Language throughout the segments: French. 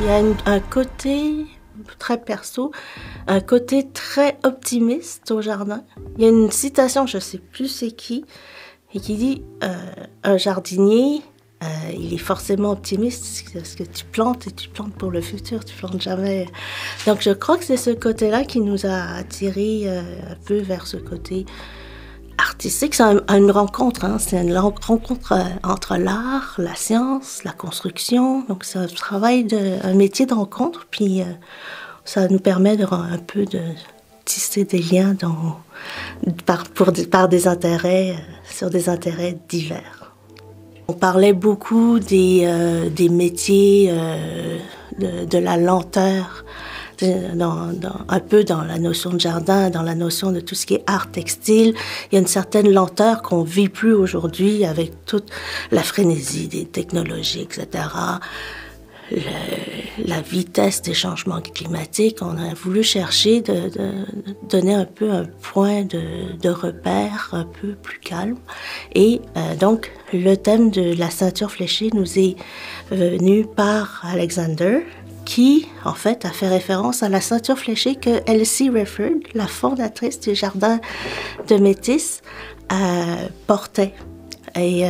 y a un côté très perso, un côté très optimiste au jardin. Il y a une citation, je ne sais plus c'est qui, et qui dit un jardinier, il est forcément optimiste parce que tu plantes et tu plantes pour le futur, tu plantes jamais. Donc je crois que c'est ce côté-là qui nous a attirés un peu vers ce côté artistique. C'est une rencontre, hein. C'est une rencontre entre l'art, la science, la construction. Donc c'est un travail, un métier de rencontre. Puis ça nous permet un peu de tisser des liens par des intérêts, sur des intérêts divers. On parlait beaucoup des métiers de la lenteur, un peu dans la notion de jardin, dans la notion de tout ce qui est art textile. Il y a une certaine lenteur qu'on ne vit plus aujourd'hui avec toute la frénésie des technologies, etc. La vitesse des changements climatiques, on a voulu chercher de donner un peu un point de repère un peu plus calme. Et donc, le thème de la ceinture fléchée nous est venu par Alexander, qui, en fait, a fait référence à la ceinture fléchée que Elsie Redford, la fondatrice du Jardin de Métis, portait. Et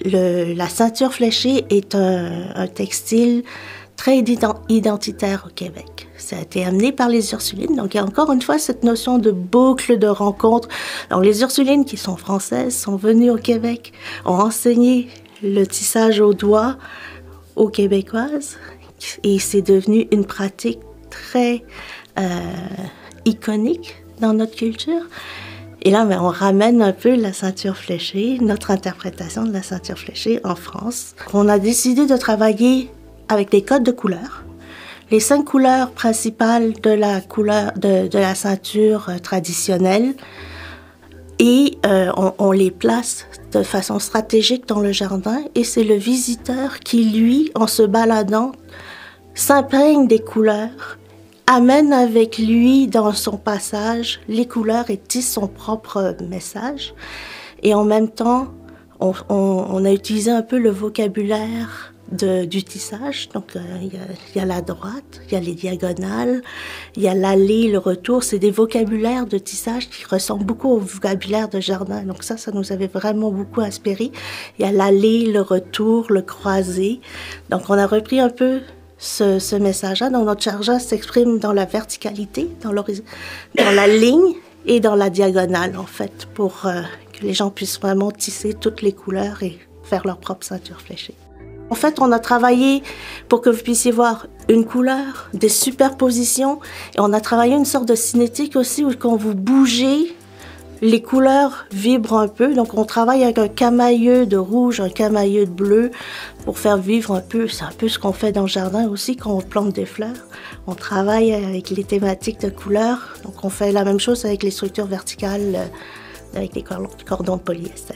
la ceinture fléchée est un textile très identitaire au Québec. Ça a été amené par les Ursulines. Donc, il y a encore une fois cette notion de boucle de rencontre. Donc, les Ursulines, qui sont françaises, sont venues au Québec, ont enseigné le tissage au doigt aux Québécoises. Et c'est devenu une pratique très iconique dans notre culture. Et là, on ramène un peu la ceinture fléchée, notre interprétation de la ceinture fléchée en France. On a décidé de travailler avec des codes de couleurs. Les 5 couleurs principales de la ceinture traditionnelle. Et on les place de façon stratégique dans le jardin. Et c'est le visiteur qui, lui, en se baladant, s'imprègne des couleurs, amène avec lui dans son passage les couleurs et tisse son propre message. Et en même temps, on a utilisé un peu le vocabulaire du tissage. Donc, il y a la droite, il y a les diagonales, il y a l'allée, le retour. C'est des vocabulaires de tissage qui ressemblent beaucoup au vocabulaire de jardin. Donc ça nous avait vraiment beaucoup inspiré. Il y a l'allée, le retour, le croisé. Donc, on a repris un peu ce message-là. Donc, notre jardin s'exprime dans la verticalité, dans la ligne et dans la diagonale, en fait, pour que les gens puissent vraiment tisser toutes les couleurs et faire leur propre ceinture fléchée. En fait, on a travaillé pour que vous puissiez voir une couleur, des superpositions, et on a travaillé une sorte de cinétique aussi où quand vous bougez, les couleurs vibrent un peu. Donc, on travaille avec un camailleux de rouge, un camailleux de bleu pour faire vivre un peu. C'est un peu ce qu'on fait dans le jardin aussi quand on plante des fleurs. On travaille avec les thématiques de couleurs. Donc, on fait la même chose avec les structures verticales, avec les cordons de polyester.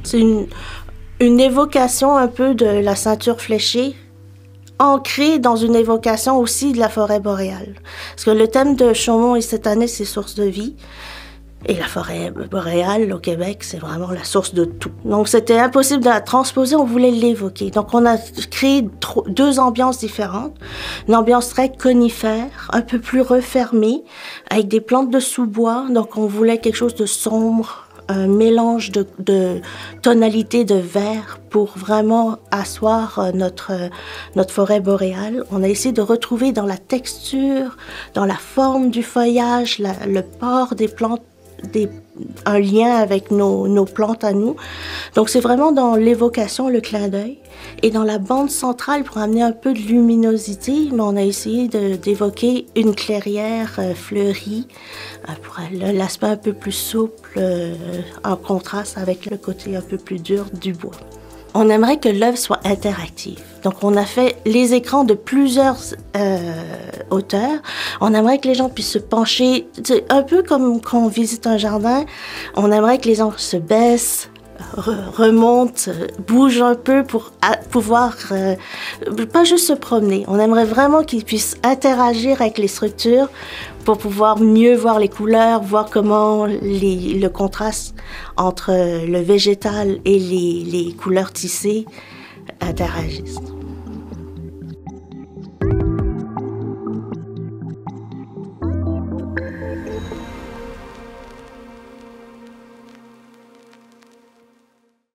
C'est une évocation un peu de la ceinture fléchée, ancrée dans une évocation aussi de la forêt boréale. Parce que le thème de Chaumont et cette année, c'est source de vie. Et la forêt boréale au Québec, c'est vraiment la source de tout. Donc c'était impossible de la transposer, on voulait l'évoquer. Donc on a créé 2 ambiances différentes. Une ambiance très conifère, un peu plus refermée, avec des plantes de sous-bois. Donc on voulait quelque chose de sombre, un mélange de tonalités de vert pour vraiment asseoir notre forêt boréale. On a essayé de retrouver dans la texture, dans la forme du feuillage, le port des plantes, un lien avec nos plantes à nous. Donc c'est vraiment dans l'évocation, le clin d'œil. Et dans la bande centrale, pour amener un peu de luminosité, mais on a essayé d'évoquer une clairière fleurie, pour l'aspect un peu plus souple, en contraste avec le côté un peu plus dur du bois. On aimerait que l'œuvre soit interactive. Donc, on a fait les écrans de plusieurs hauteurs. On aimerait que les gens puissent se pencher, un peu comme quand on visite un jardin. On aimerait que les gens se baissent, remontent, bougent un peu pour pouvoir pas juste se promener. On aimerait vraiment qu'ils puissent interagir avec les structures pour pouvoir mieux voir les couleurs, voir comment le contraste entre le végétal et les couleurs tissées interagissent.